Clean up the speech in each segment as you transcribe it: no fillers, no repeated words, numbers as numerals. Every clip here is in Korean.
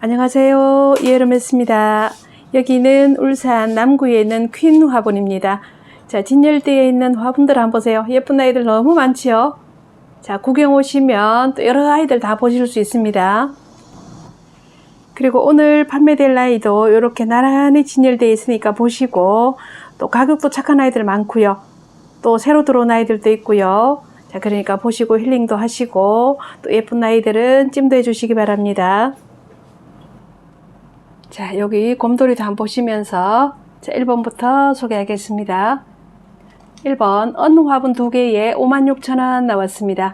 안녕하세요. 이혜롬했습니다. 여기는 울산 남구에 있는 퀸 화분입니다. 자, 진열대에 있는 화분들 한번 보세요. 예쁜 아이들 너무 많지요? 자, 구경 오시면 또 여러 아이들 다 보실 수 있습니다. 그리고 오늘 판매될 아이도 이렇게 나란히 진열되어 있으니까 보시고, 또 가격도 착한 아이들 많고요. 또 새로 들어온 아이들도 있고요. 자, 그러니까 보시고 힐링도 하시고, 또 예쁜 아이들은 찜도 해주시기 바랍니다. 자, 여기 곰돌이도 한번 보시면서 자, 1번부터 소개하겠습니다. 1번 언능 화분 2개에 56,000원 나왔습니다.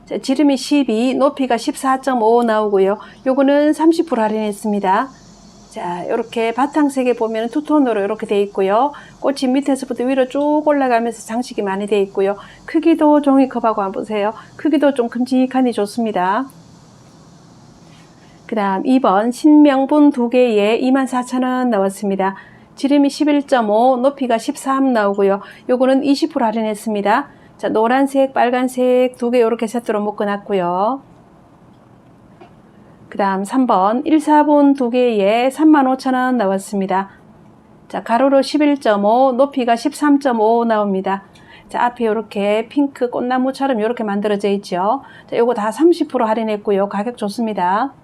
자, 지름이 12, 높이가 14.5 나오고요. 요거는 30% 할인했습니다. 자, 이렇게 바탕색에 보면 투톤으로 이렇게 되어 있고요. 꽃이 밑에서부터 위로 쭉 올라가면서 장식이 많이 되어 있고요. 크기도 종이컵하고 한번 보세요. 크기도 좀 큼직하니 좋습니다. 그 다음 2번 신명분 2개에 24,000원 나왔습니다. 지름이 11.5, 높이가 13 나오고요. 요거는 20% 할인했습니다. 자, 노란색, 빨간색 2개 이렇게 세트로 묶어놨고요. 그 다음 3번 1사분 2개에 35,000원 나왔습니다. 자, 가로로 11.5, 높이가 13.5 나옵니다. 자, 앞에 이렇게 핑크 꽃나무처럼 이렇게 만들어져 있죠. 자, 요거 다 30% 할인했고요. 가격 좋습니다.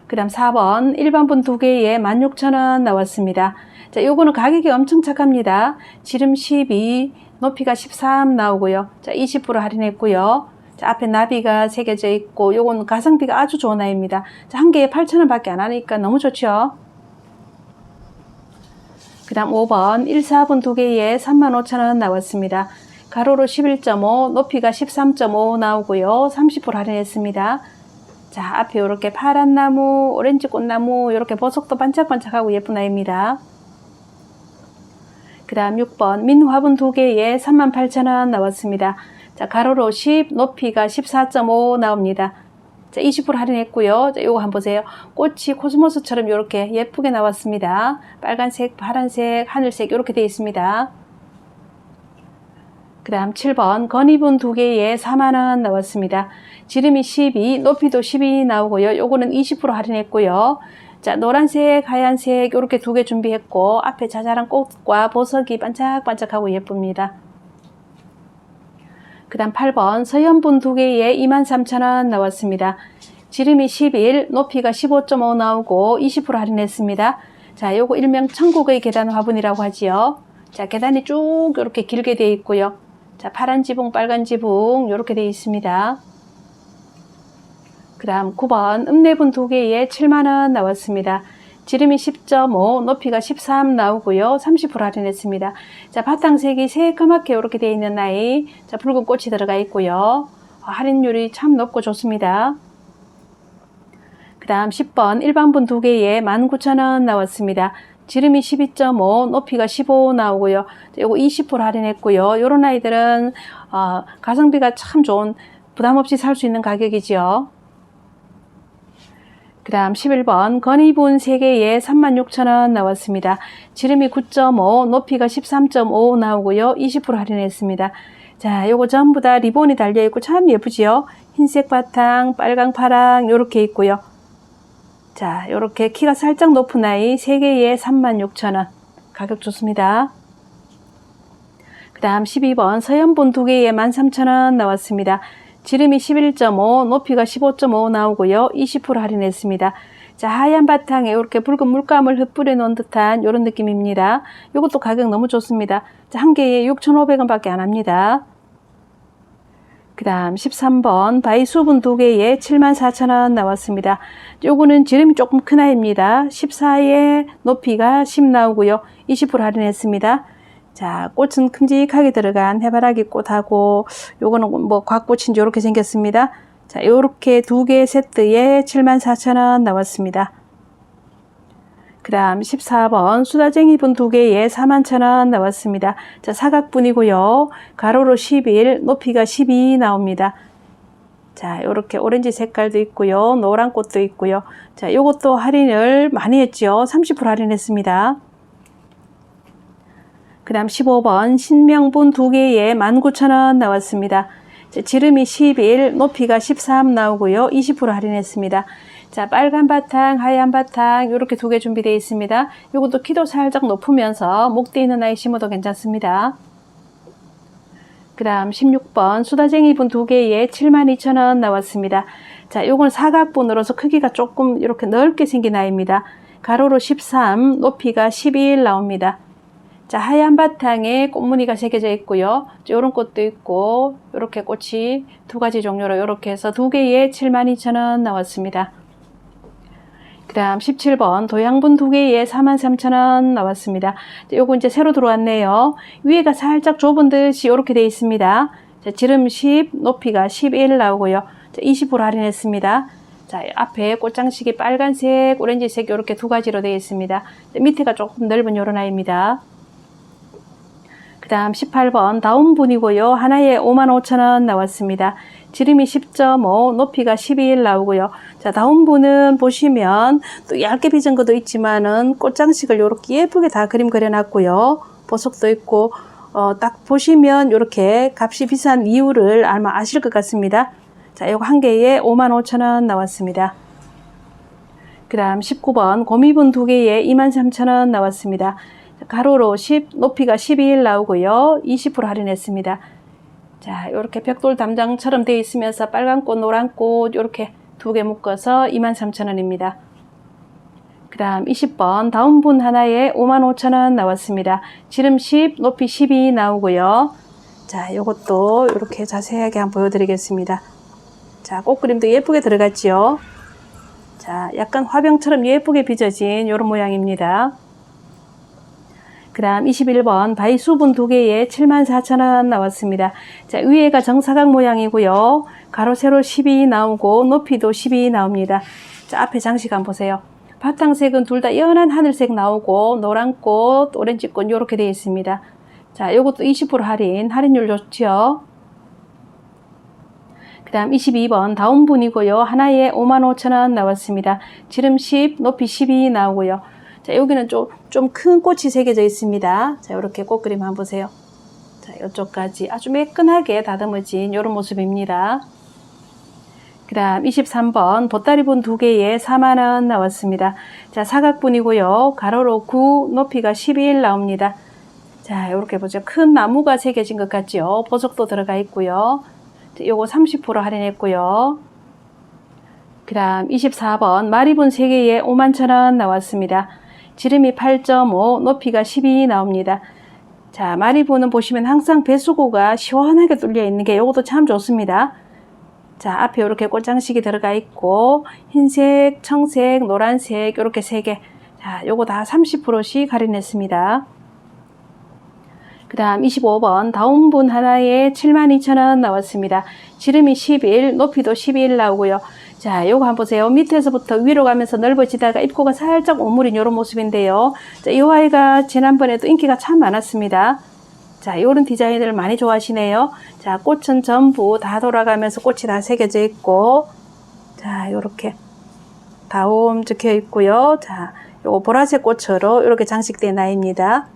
그 다음 4번 일반분 2개에 16,000원 나왔습니다. 자, 요거는 가격이 엄청 착합니다. 지름 12, 높이가 13 나오고요. 자, 20% 할인했고요. 자, 앞에 나비가 새겨져 있고, 요건 가성비가 아주 좋은 아이입니다. 자, 한 개에 8,000원 밖에 안 하니까 너무 좋죠. 그 다음 5번 1사분 2개에 35,000원 나왔습니다. 가로로 11.5, 높이가 13.5 나오고요. 30% 할인했습니다. 자, 앞에 이렇게 파란 나무, 오렌지 꽃나무, 이렇게 보석도 반짝반짝하고 예쁜 아이입니다. 그 다음 6번 민화분 2개에 38,000원 나왔습니다. 자, 가로로 10, 높이가 14.5 나옵니다. 자, 20% 할인했고요. 자, 요거 한번 보세요. 꽃이 코스모스처럼 이렇게 예쁘게 나왔습니다. 빨간색, 파란색, 하늘색 이렇게 되어 있습니다. 그 다음 7번 건이분 2개에 4만원 나왔습니다. 지름이 12, 높이도 12 나오고요. 요거는 20% 할인했고요. 자, 노란색, 하얀색 이렇게 2개 준비했고, 앞에 자잘한 꽃과 보석이 반짝반짝하고 예쁩니다. 그 다음 8번 서연분 2개에 23,000원 나왔습니다. 지름이 11, 높이가 15.5 나오고 20% 할인했습니다. 자, 요거 일명 천국의 계단 화분이라고 하지요. 자, 계단이 쭉 이렇게 길게 되어 있고요. 자, 파란 지붕, 빨간 지붕 이렇게 되어 있습니다. 그 다음 9번 읍내분 2개에 7만원 나왔습니다. 지름이 10.5, 높이가 13 나오고요. 30% 할인했습니다. 자, 바탕색이 새까맣게 이렇게 되어 있는 아이. 자, 붉은 꽃이 들어가 있고요. 할인율이 참 높고 좋습니다. 그 다음 10번 일반분 2개에 19,000원 나왔습니다. 지름이 12.5, 높이가 15 나오고요. 요거 20% 할인했고요. 요런 아이들은 가성비가 참 좋은, 부담 없이 살 수 있는 가격이지요. 그 다음 11번 건이분 3개에 36,000원 나왔습니다. 지름이 9.5, 높이가 13.5 나오고요. 20% 할인했습니다. 자, 요거 전부 다 리본이 달려있고 참 예쁘지요? 흰색 바탕, 빨강, 파랑 요렇게 있고요. 자, 요렇게 키가 살짝 높은 아이 3개에 36,000원. 가격 좋습니다. 그 다음 12번 서연분 2개에 13,000원 나왔습니다. 지름이 11.5, 높이가 15.5 나오고요. 20% 할인했습니다. 자, 하얀 바탕에 이렇게 붉은 물감을 흩뿌려 놓은 듯한 이런 느낌입니다. 이것도 가격 너무 좋습니다. 자, 한 개에 6,500원 밖에 안 합니다. 그 다음 13번 바이수분 2개에 74,000원 나왔습니다. 요거는 지름이 조금 큰 아이입니다. 14에 높이가 10 나오고요. 20% 할인했습니다. 자, 꽃은 큼직하게 들어간 해바라기 꽃하고 요거는 뭐 곽꽃인지 이렇게 생겼습니다. 자, 요렇게 2개 세트에 74,000원 나왔습니다. 그 다음 14번 수다쟁이분 2개에 41,000원 나왔습니다. 자, 사각분이고요. 가로로 11, 높이가 12 나옵니다. 자, 요렇게 오렌지 색깔도 있고요. 노란 꽃도 있고요. 자, 요것도 할인을 많이 했죠. 30% 할인했습니다. 그 다음 15번 신명분 2개에 19,000원 나왔습니다. 지름이 11, 높이가 13 나오고요. 20% 할인했습니다. 자, 빨간 바탕, 하얀 바탕 이렇게 두 개 준비되어 있습니다. 이것도 키도 살짝 높으면서 목대 있는 아이 심어도 괜찮습니다. 그 다음 16번 수다쟁이 분 두 개에 72,000원 나왔습니다. 자, 요건 사각분으로서 크기가 조금 이렇게 넓게 생긴 아이입니다. 가로로 13, 높이가 11 나옵니다. 자, 하얀 바탕에 꽃무늬가 새겨져 있고요. 요런 꽃도 있고, 요렇게 꽃이 두 가지 종류로 요렇게 해서 두 개에 72,000원 나왔습니다. 그 다음 17번 도양분 두 개에 43,000원 나왔습니다. 자, 요거 이제 새로 들어왔네요. 위에가 살짝 좁은 듯이 요렇게 되어 있습니다. 자, 지름 10, 높이가 11 나오고요. 자, 20% 할인했습니다. 자, 앞에 꽃장식이 빨간색, 오렌지색 요렇게 두 가지로 되어 있습니다. 자, 밑에가 조금 넓은 요런 아이입니다. 그 다음 18번 다운분이고요. 하나에 55,000원 나왔습니다. 지름이 10.5, 높이가 12 나오고요. 자, 다운분은 보시면 또 얇게 빚은 것도 있지만은 꽃장식을 요렇게 예쁘게 다 그림 그려놨고요. 보석도 있고, 딱 보시면 요렇게 값이 비싼 이유를 아마 아실 것 같습니다. 자, 요거 한 개에 55,000원 나왔습니다. 그 다음 19번 고미분 두 개에 23,000원 나왔습니다. 가로로 10, 높이가 12 나오고요. 20% 할인했습니다. 자, 이렇게 벽돌 담장처럼 되어 있으면서 빨간 꽃, 노란 꽃 이렇게 두 개 묶어서 23,000원입니다. 그 다음 20번 다운분 하나에 55,000원 나왔습니다. 지름 10, 높이 12 나오고요. 자, 요것도 이렇게 자세하게 한번 보여드리겠습니다. 자, 꽃그림도 예쁘게 들어갔지요. 자, 약간 화병처럼 예쁘게 빚어진 이런 모양입니다. 그 다음 21번 바이수분 두 개에 74,000원 나왔습니다. 자, 위에가 정사각 모양이고요. 가로 세로 12 나오고 높이도 12 나옵니다. 자, 앞에 장식 한번 보세요. 바탕색은 둘 다 연한 하늘색 나오고 노란꽃, 오렌지꽃 이렇게 되어 있습니다. 자, 요것도 20% 할인율 좋죠. 그 다음 22번 다운분이고요. 하나에 55,000원 나왔습니다. 지름 10, 높이 12 나오고요. 자, 여기는 좀 큰 꽃이 새겨져 있습니다. 자, 이렇게 꽃 그림 한번 보세요. 자, 이쪽까지 아주 매끈하게 다듬어진 이런 모습입니다. 그 다음 23번 보따리분 두 개에 4만원 나왔습니다. 자, 사각분이고요. 가로로 9, 높이가 11 나옵니다. 자, 이렇게 보죠. 큰 나무가 새겨진 것 같죠. 보석도 들어가 있고요. 자, 요거 30% 할인했고요. 그 다음 24번 마리분 3개에 51,000원 나왔습니다. 지름이 8.5, 높이가 12 나옵니다. 자, 마리분은 보시면 항상 배수구가 시원하게 뚫려 있는 게 요것도 참 좋습니다. 자, 앞에 이렇게 꽃장식이 들어가 있고 흰색, 청색, 노란색 이렇게 3개. 자, 요거 다 30%씩 할인했습니다. 그 다음 25번 다운분 하나에 72,000원 나왔습니다. 지름이 11, 높이도 11 나오고요. 자, 요거 한번 보세요. 밑에서부터 위로 가면서 넓어지다가 입구가 살짝 오므린 이런 모습인데요. 자, 이 아이가 지난번에도 인기가 참 많았습니다. 자, 이런 디자인을 많이 좋아하시네요. 자, 꽃은 전부 다 돌아가면서 꽃이 다 새겨져 있고, 자, 요렇게 다움 적혀 있고요. 자, 요거 보라색 꽃으로 이렇게 장식된 아이입니다.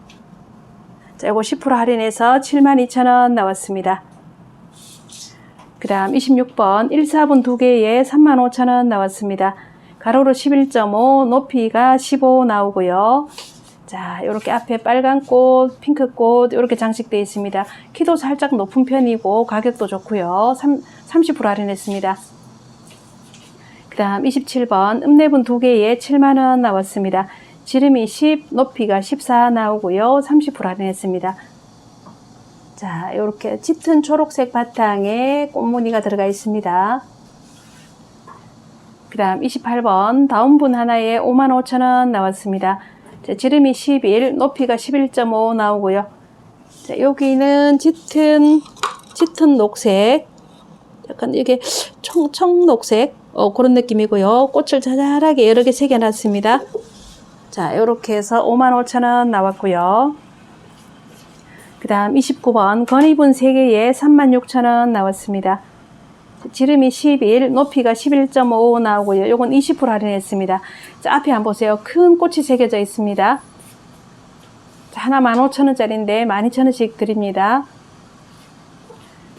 자, 요거 10% 할인해서 72,000원 나왔습니다. 그 다음 26번 1사분 두 개에 35,000원 나왔습니다. 가로로 11.5, 높이가 15 나오고요. 자, 이렇게 앞에 빨간 꽃, 핑크 꽃 이렇게 장식되어 있습니다. 키도 살짝 높은 편이고 가격도 좋고요. 30% 할인했습니다. 그 다음 27번 읍내분 두 개에 7만원 나왔습니다. 지름이 10, 높이가 14 나오고요. 30% 할인했습니다. 자, 이렇게 짙은 초록색 바탕에 꽃무늬가 들어가 있습니다. 그 다음 28번 다운분 하나에 55,000원 나왔습니다. 자, 지름이 11, 높이가 11.5 나오고요. 자, 여기는 짙은 녹색, 약간 이게 청록색 그런 느낌이고요. 꽃을 자잘하게 여러 개 새겨놨습니다. 자, 이렇게 해서 55,000원 나왔고요. 그 다음 29번 건이분 3개에 36,000원 나왔습니다. 지름이 11, 높이가 11.5 나오고요. 요건 20% 할인했습니다. 자, 앞에 한번 보세요. 큰 꽃이 새겨져 있습니다. 자, 하나 15,000원짜리인데 12,000원씩 드립니다.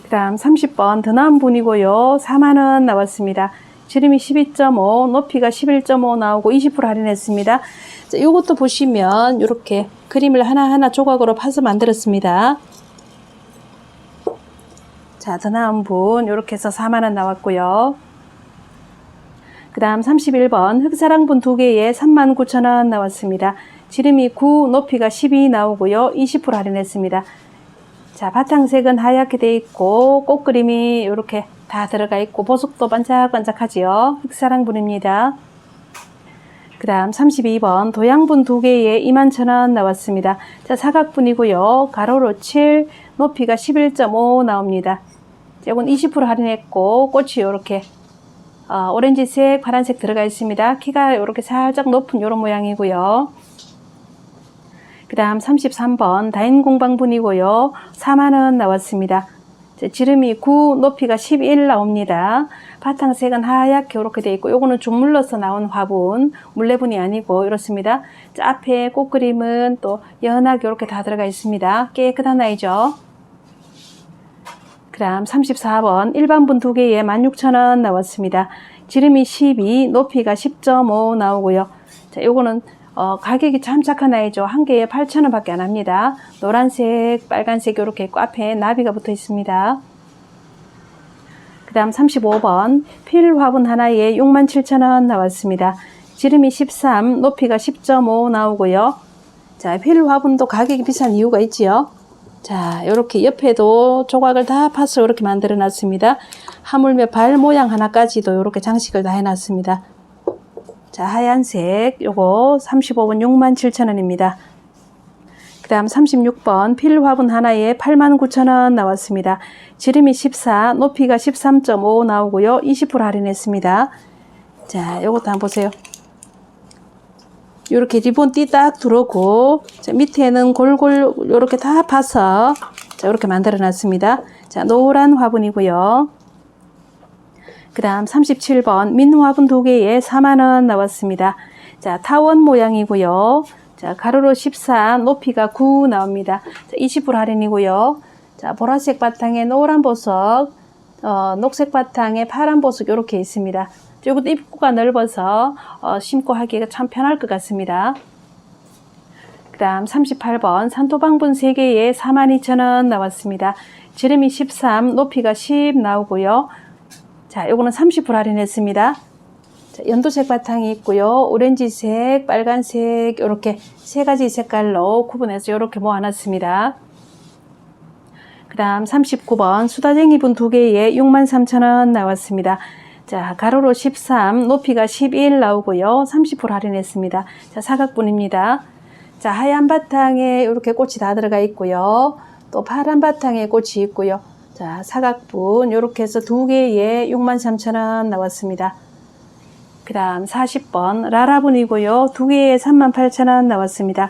그 그 다음 30번 더 나은 분이고요. 4만원 나왔습니다. 지름이 12.5, 높이가 11.5 나오고 20% 할인했습니다. 자, 요것도 보시면 이렇게 그림을 하나하나 조각으로 파서 만들었습니다. 자, 더 나은 분 이렇게 해서 4만원 나왔고요. 그 다음 31번 흑사랑분 2개에 39,000원 나왔습니다. 지름이 9, 높이가 12 나오고요. 20% 할인했습니다. 자, 바탕색은 하얗게 되어 있고 꽃그림이 이렇게 다 들어가 있고 보석도 반짝반짝하지요. 흑사랑분입니다. 그 다음 32번 도양분 2개에 21,000원 나왔습니다. 자, 사각분이고요. 가로로 7, 높이가 11.5 나옵니다. 이건 20% 할인했고 꽃이 이렇게 오렌지색, 파란색 들어가 있습니다. 키가 이렇게 살짝 높은 이런 모양이고요. 그 다음 33번 다인공방분이고요. 4만원 나왔습니다. 지름이 9, 높이가 11 나옵니다. 바탕색은 하얗게 이렇게 되어 있고 요거는 준물러서 나온 화분, 물레분이 아니고 이렇습니다. 자, 앞에 꽃그림은 또 연하게 이렇게 다 들어가 있습니다. 깨끗한 아이죠. 그 다음 34번 일반분 2개에 16,000원 나왔습니다. 지름이 12, 높이가 10.5 나오고요. 자, 요거는 가격이 참 착한 아이죠. 한 개에 8,000원 밖에 안 합니다. 노란색, 빨간색 이렇게 있고 앞에 나비가 붙어 있습니다. 그 다음 35번 필 화분 하나에 67,000원 나왔습니다. 지름이 13, 높이가 10.5 나오고요. 자, 필 화분도 가격이 비싼 이유가 있지요. 자, 이렇게 옆에도 조각을 다 파서 이렇게 만들어 놨습니다. 하물며 발 모양 하나까지도 이렇게 장식을 다 해놨습니다. 자, 하얀색 요거 35번 67,000원입니다. 그 다음 36번 필 화분 하나에 89,000원 나왔습니다. 지름이 14, 높이가 13.5 나오고요. 20% 할인했습니다. 자, 요것도 한번 보세요. 요렇게 리본띠 딱 두르고 자, 밑에는 골골 요렇게 다 파서 자, 요렇게 만들어 놨습니다. 자, 노란 화분이고요. 그 다음 37번 민화분 2개에 4만원 나왔습니다. 자, 타원 모양이고요. 자, 가로로 14, 높이가 9 나옵니다. 자, 20% 할인이고요. 자, 보라색 바탕에 노란 보석, 녹색 바탕에 파란 보석 이렇게 있습니다. 이것도 입구가 넓어서 심고 하기가 참 편할 것 같습니다. 그 다음 38번 산토방분 3개에 42,000원 나왔습니다. 지름이 13, 높이가 10 나오고요. 자, 요거는 30% 할인했습니다. 자, 연두색 바탕이 있고요. 오렌지색, 빨간색 이렇게 세 가지 색깔로 구분해서 이렇게 모아놨습니다. 그 다음 39번 수다쟁이분 2개에 63,000원 나왔습니다. 자, 가로로 13, 높이가 11 나오고요. 30% 할인했습니다. 자, 사각분입니다. 자, 하얀 바탕에 이렇게 꽃이 다 들어가 있고요. 또 파란 바탕에 꽃이 있고요. 자, 사각분 이렇게 해서 2개에 63,000원 나왔습니다. 그 다음 40번 라라분이고요. 2개에 38,000원 나왔습니다.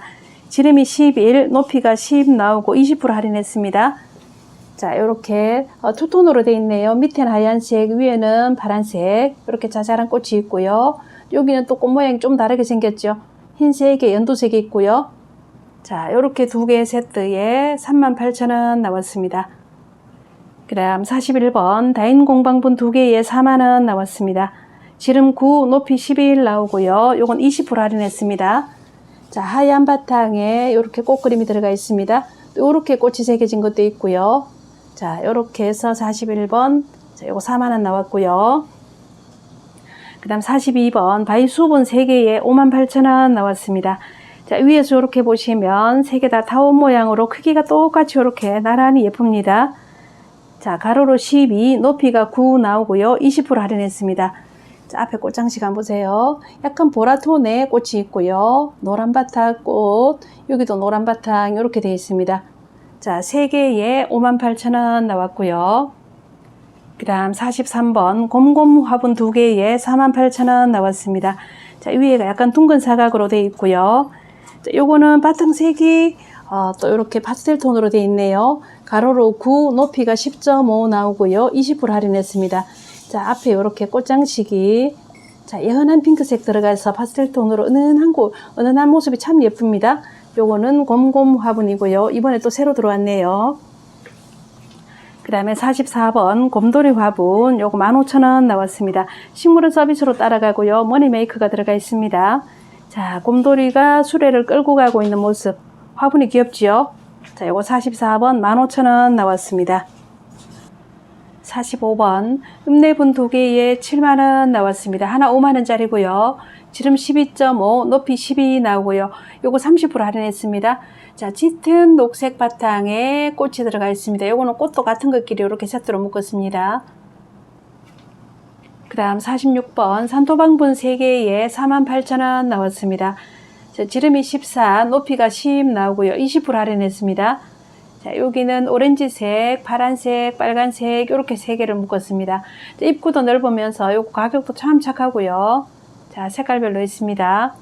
지름이 11, 높이가 10 나오고 20% 할인했습니다. 자, 이렇게 투톤으로 되어 있네요. 밑에는 하얀색, 위에는 파란색 이렇게 자잘한 꽃이 있고요. 여기는 또 꽃 모양이 좀 다르게 생겼죠. 흰색에 연두색이 있고요. 자, 이렇게 2개 세트에 38,000원 나왔습니다. 그 다음 41번 다인공방분 2개에 4만원 나왔습니다. 지름 9, 높이 11 나오고요. 요건 20% 할인했습니다. 자, 하얀 바탕에 이렇게 꽃그림이 들어가 있습니다. 또 이렇게 꽃이 새겨진 것도 있고요. 자, 요렇게 해서 41번, 자, 요거 4만원 나왔고요. 그 다음 42번, 바위수분 3개에 58,000원 나왔습니다. 자, 위에서 이렇게 보시면 3개 다 타원 모양으로 크기가 똑같이 이렇게 나란히 예쁩니다. 자, 가로로 12, 높이가 9 나오고요. 20% 할인했습니다. 자, 앞에 꽃장식 한번 보세요. 약간 보라톤의 꽃이 있고요. 노란 바탕 꽃, 여기도 노란 바탕 이렇게 되어 있습니다. 자, 3개에 58,000원 나왔고요. 그 다음 43번 곰곰 화분 2개에 48,000원 나왔습니다. 자, 위에가 약간 둥근 사각으로 되어 있고요. 자, 요거는 바탕색이 또 이렇게 파스텔 톤으로 되어 있네요. 가로로 9, 높이가 10.5 나오고요. 20% 할인했습니다. 자, 앞에 이렇게 꽃장식이 자, 연한 핑크색 들어가서 파스텔 톤으로 은은한 모습이 참 예쁩니다. 요거는 곰곰 화분이고요. 이번에 또 새로 들어왔네요. 그 그 다음에 44번 곰돌이 화분 요거 15,000원 나왔습니다. 식물은 서비스로 따라가고요. 머니메이크가 들어가 있습니다. 자, 곰돌이가 수레를 끌고 가고 있는 모습. 화분이 귀엽지요? 자, 요거 44번 15,000원 나왔습니다. 45번 읍내분 2개에 7만원 나왔습니다. 하나 5만원짜리고요. 지름 12.5, 높이 12 나오고요. 요거 30% 할인했습니다. 자, 짙은 녹색 바탕에 꽃이 들어가 있습니다. 요거는 꽃도 같은 것끼리 이렇게 세트로 묶었습니다. 그 다음 46번 산토방분 3개에 48,000원 나왔습니다. 자, 지름이 14, 높이가 10 나오고요. 20% 할인했습니다. 자, 여기는 오렌지색, 파란색, 빨간색 이렇게 3개를 묶었습니다. 자, 입구도 넓으면서 요거 가격도 참 착하고요. 자, 색깔별로 있습니다.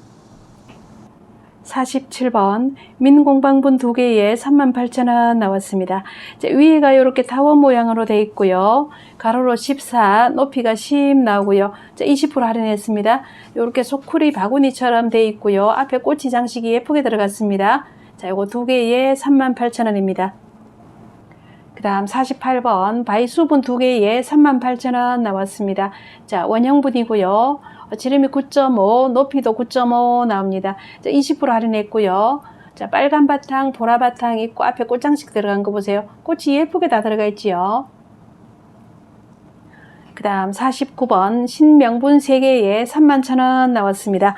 47번 민공방분 2개에 38,000원 나왔습니다. 자, 위에가 이렇게 타원 모양으로 되어 있고요. 가로로 14, 높이가 10 나오고요. 자, 20% 할인했습니다. 이렇게 소쿠리 바구니처럼 되어 있고요. 앞에 꽃이 장식이 예쁘게 들어갔습니다. 자, 요거 2개에 38,000원입니다. 그 다음 48번 바이수분 2개에 38,000원 나왔습니다. 자, 원형분이고요. 지름이 9.5, 높이도 9.5 나옵니다. 자, 20% 할인했고요. 자, 빨간 바탕, 보라 바탕 있고 앞에 꽃장식 들어간 거 보세요. 꽃이 예쁘게 다 들어가 있지요. 그 다음 49번 신명분 3개에 31,000원 나왔습니다.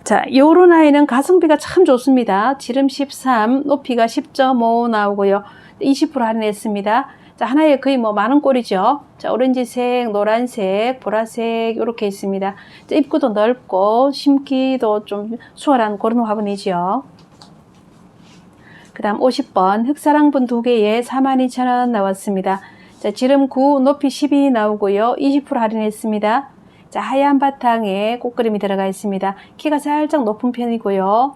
자, 요런 아이는 가성비가 참 좋습니다. 지름 13, 높이가 10.5 나오고요. 20% 할인했습니다. 자, 하나에 거의 뭐 많은 꼴이죠. 자, 오렌지색, 노란색, 보라색 이렇게 있습니다. 자, 입구도 넓고 심기도 좀 수월한 그런 화분이죠. 그 다음 50번 흑사랑분 2개에 42,000원 나왔습니다. 자, 지름 9, 높이 12 나오고요. 20% 할인했습니다. 자, 하얀 바탕에 꽃그림이 들어가 있습니다. 키가 살짝 높은 편이고요.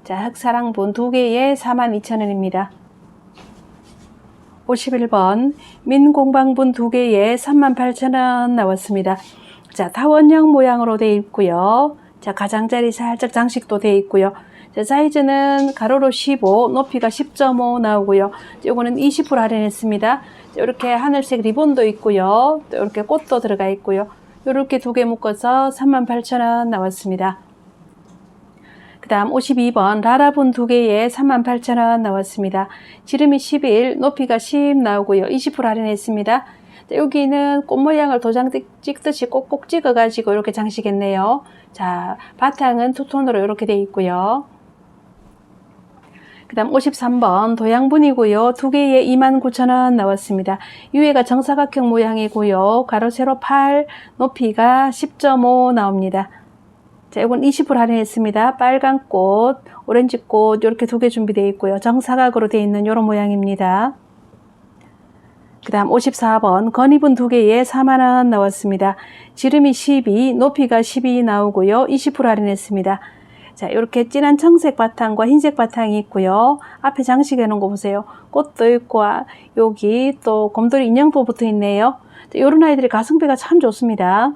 자, 흑사랑분 2개에 42,000원입니다. 51번 민공방분 2개에 38,000원 나왔습니다. 자, 타원형 모양으로 되어 있고요. 자, 가장자리 살짝 장식도 되어 있고요. 자, 사이즈는 가로로 15, 높이가 10.5 나오고요. 요거는 20% 할인했습니다. 이렇게 하늘색 리본도 있고요. 또 이렇게 꽃도 들어가 있고요. 이렇게 2개 묶어서 38,000원 나왔습니다. 그 다음 52번 라라분 2개에 38,000원 나왔습니다. 지름이 11, 높이가 10 나오고요. 20% 할인했습니다. 자, 여기는 꽃 모양을 도장 찍듯이 꼭꼭 찍어가지고 이렇게 장식했네요. 자, 바탕은 투톤으로 이렇게 되어 있고요. 그 다음 53번 도양분이고요. 2개에 29,000원 나왔습니다. 위에가 정사각형 모양이고요. 가로 세로 8, 높이가 10.5 나옵니다. 자, 이건 20% 할인했습니다. 빨간 꽃, 오렌지 꽃 이렇게 2개 준비되어 있고요. 정사각으로 되어 있는 이런 모양입니다. 그 다음 54번 건이분 2개에 4만원 나왔습니다. 지름이 12, 높이가 12 나오고요. 20% 할인했습니다. 자, 이렇게 진한 청색 바탕과 흰색 바탕이 있고요. 앞에 장식해 놓은 거 보세요. 꽃도 있고 여기 또 곰돌이 인형도 붙어 있네요. 자, 이런 아이들이 가성비가 참 좋습니다.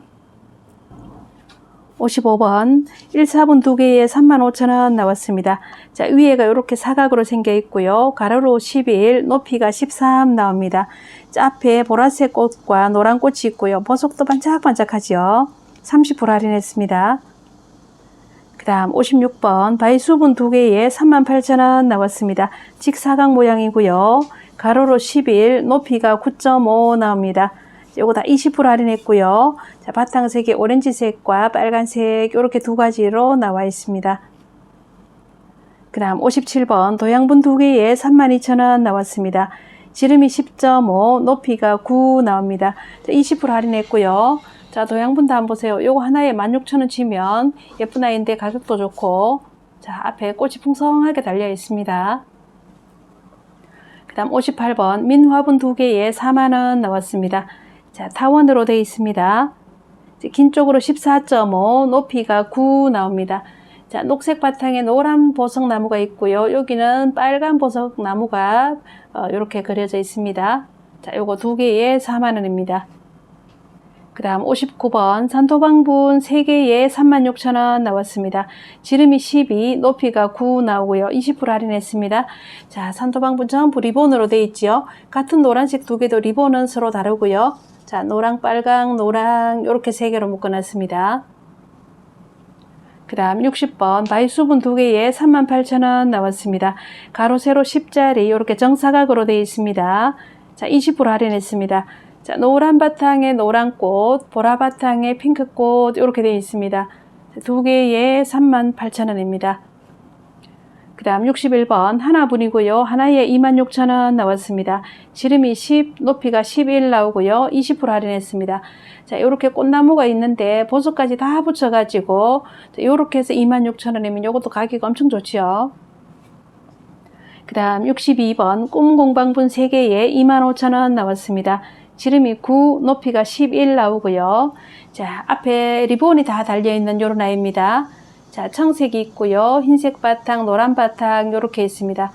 55번 1사분 2개에 35,000원 나왔습니다. 자, 위에가 이렇게 사각으로 생겨 있고요. 가로로 11, 높이가 13 나옵니다. 자, 앞에 보라색 꽃과 노란 꽃이 있고요. 보석도 반짝반짝하죠. 30% 할인했습니다. 그 다음 56번 바이수분 2개에 38,000원 나왔습니다. 직사각 모양이고요. 가로로 11, 높이가 9.5 나옵니다. 요거 다 20% 할인했고요. 자, 바탕색이 오렌지색과 빨간색 이렇게 2가지로 나와 있습니다. 그 다음 57번 도양분 2개에 32,000원 나왔습니다. 지름이 10.5, 높이가 9 나옵니다. 자, 20% 할인했고요. 자, 도양분도 한번 보세요. 요거 하나에 16,000원 치면 예쁜 아이인데 가격도 좋고, 자, 앞에 꽃이 풍성하게 달려 있습니다. 그 다음 58번 민화분 2개에 4만원 나왔습니다. 자, 타원으로 되어 있습니다. 긴 쪽으로 14.5, 높이가 9 나옵니다. 자, 녹색 바탕에 노란 보석나무가 있고요. 여기는 빨간 보석나무가 이렇게 그려져 있습니다. 자, 요거 2개에 4만원입니다. 그 다음 59번 산토방분 3개에 36,000원 나왔습니다. 지름이 12, 높이가 9 나오고요. 20% 할인했습니다. 자, 산토방분 전부 리본으로 되어 있지요. 같은 노란색 두 개도 리본은 서로 다르고요. 자, 노랑, 빨강, 노랑 이렇게 3개로 묶어놨습니다. 그 다음 60번 바이수분 2개에 38,000원 나왔습니다. 가로 세로 10짜리 이렇게 정사각으로 되어 있습니다. 자, 20% 할인했습니다. 자, 노란 바탕에 노란 꽃, 보라 바탕에 핑크 꽃 이렇게 되어 있습니다. 2개에 38,000원입니다. 그 다음 61번 하나분이고요. 하나에 26,000원 나왔습니다. 지름이 10, 높이가 11 나오고요. 20% 할인했습니다. 자, 이렇게 꽃나무가 있는데 보석까지 다 붙여가지고 이렇게 해서 26,000원이면 이것도 가격이 엄청 좋죠. 그 다음 62번 꿈공방분 3개에 25,000원 나왔습니다. 지름이 9, 높이가 11 나오고요. 자, 앞에 리본이 다 달려있는 요런 아이입니다. 자, 청색이 있고요. 흰색 바탕, 노란 바탕 이렇게 있습니다.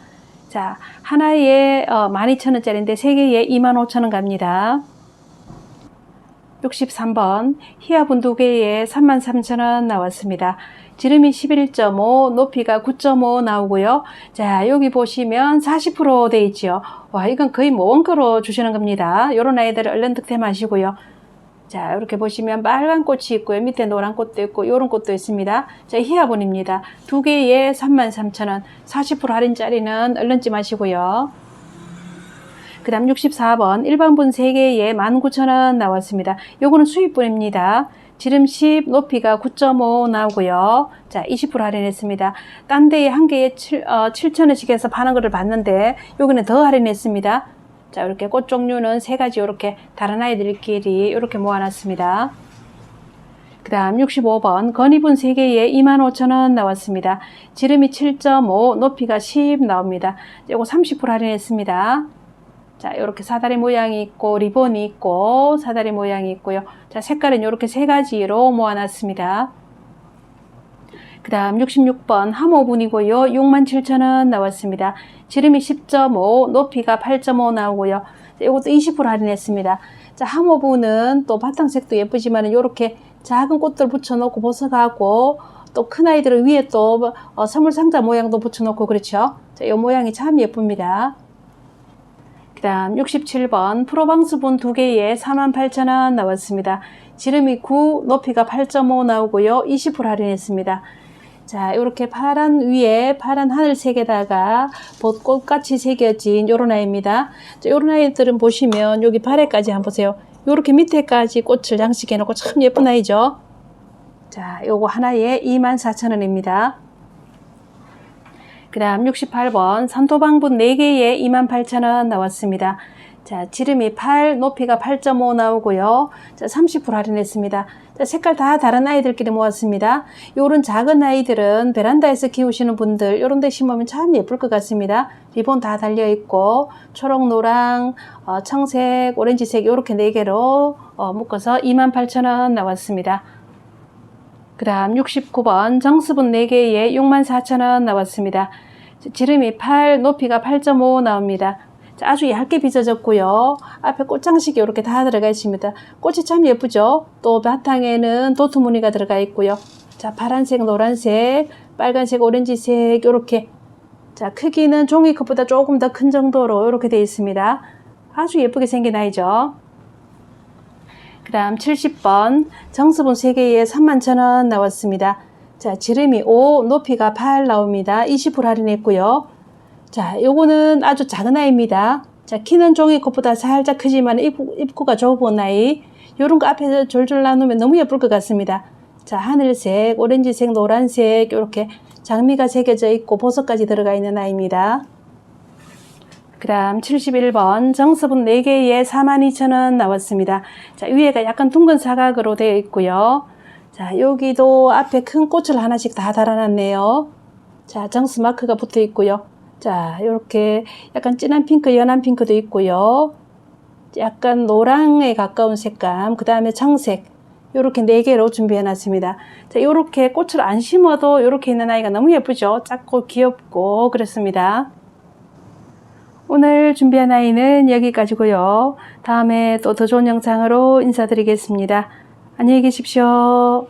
자, 하나에 12,000원짜리인데 3개에 25,000원 갑니다. 63번 희화분 2개에 33,000원 나왔습니다. 지름이 11.5, 높이가 9.5 나오고요. 자, 여기 보시면 40% 돼 있죠. 와, 이건 거의 뭐 원가로 주시는 겁니다. 요런 아이들을 얼른 득템하시고요. 자, 이렇게 보시면 빨간 꽃이 있고요. 밑에 노란 꽃도 있고 요런 꽃도 있습니다. 자, 희화분입니다. 2개에 33,000원, 40% 할인짜리는 얼른쯤 하시고요. 그 다음 64번 일반분 3개에 19,000원 나왔습니다. 요거는 수입분입니다. 지름 10, 높이가 9.5 나오고요. 자, 20% 할인했습니다. 딴 데에 한 개에 7,000원씩 해서 파는 거를 봤는데 여기는 더 할인했습니다. 자, 이렇게 꽃 종류는 3가지 이렇게 다른 아이들끼리 이렇게 모아놨습니다. 그 다음 65번 건이분 3개에 25,000원 나왔습니다. 지름이 7.5, 높이가 10 나옵니다. 요거 30% 할인했습니다. 자, 이렇게 사다리 모양이 있고 리본이 있고 사다리 모양이 있고요. 자, 색깔은 이렇게 3가지로 모아놨습니다. 그 다음 66번 함호분이고요. 67,000원 나왔습니다. 지름이 10.5, 높이가 8.5 나오고요. 자, 이것도 20% 할인했습니다. 자, 함호분은 또 바탕색도 예쁘지만 이렇게 작은 꽃들 붙여놓고 보석하고 또 큰 아이들을 위에 또 선물 상자 모양도 붙여놓고 그렇죠. 자, 이 모양이 참 예쁩니다. 그 다음 67번 프로방스분 2개에 48,000원 나왔습니다. 지름이 9, 높이가 8.5 나오고요. 20% 할인했습니다. 자, 이렇게 파란 위에 파란 하늘색에다가 벚꽃같이 새겨진 요런 아이입니다. 자, 요런 아이들은 보시면 여기 발에까지 한번 보세요. 요렇게 밑에까지 꽃을 장식해 놓고 참 예쁜 아이죠. 자, 요거 하나에 24,000원입니다. 그 다음 68번 산토방분 4개에 28,000원 나왔습니다. 자, 지름이 8, 높이가 8.5 나오고요. 자, 30% 할인했습니다. 자, 색깔 다 다른 아이들끼리 모았습니다. 요런 작은 아이들은 베란다에서 키우시는 분들 요런 데 심으면 참 예쁠 것 같습니다. 리본 다 달려있고 초록, 노랑, 청색, 오렌지색 요렇게 4개로 묶어서 28,000원 나왔습니다. 그 다음 69번 정수분 4개에 64,000원 나왔습니다. 지름이 8, 높이가 8.5 나옵니다. 자, 아주 얇게 빚어졌고요. 앞에 꽃장식이 이렇게 다 들어가 있습니다. 꽃이 참 예쁘죠? 또 바탕에는 도트 무늬가 들어가 있고요. 자, 파란색, 노란색, 빨간색, 오렌지색 이렇게. 자, 크기는 종이컵보다 조금 더 큰 정도로 이렇게 되어 있습니다. 아주 예쁘게 생긴 아이죠. 그 다음 70번 정수분 3개에 31,000원 나왔습니다. 자, 지름이 5, 높이가 8 나옵니다. 20% 할인했고요. 자, 요거는 아주 작은 아이입니다. 자, 키는 종이컵보다 살짝 크지만 입구가 좁은 아이. 요런 거 앞에서 졸졸 나누면 너무 예쁠 것 같습니다. 자, 하늘색, 오렌지색, 노란색 이렇게 장미가 새겨져 있고 보석까지 들어가 있는 아이입니다. 그 다음 71번 정수분 4개에 42,000원 나왔습니다. 자, 위에가 약간 둥근 사각으로 되어 있고요. 자, 여기도 앞에 큰 꽃을 하나씩 다 달아놨네요. 자, 정수 마크가 붙어 있고요. 자, 이렇게 약간 진한 핑크, 연한 핑크도 있고요. 약간 노랑에 가까운 색감, 그 다음에 청색 이렇게 4개로 준비해 놨습니다. 자, 이렇게 꽃을 안 심어도 이렇게 있는 아이가 너무 예쁘죠? 작고 귀엽고 그렇습니다. 오늘 준비한 아이는 여기까지고요. 다음에 또 더 좋은 영상으로 인사드리겠습니다. 안녕히 계십시오.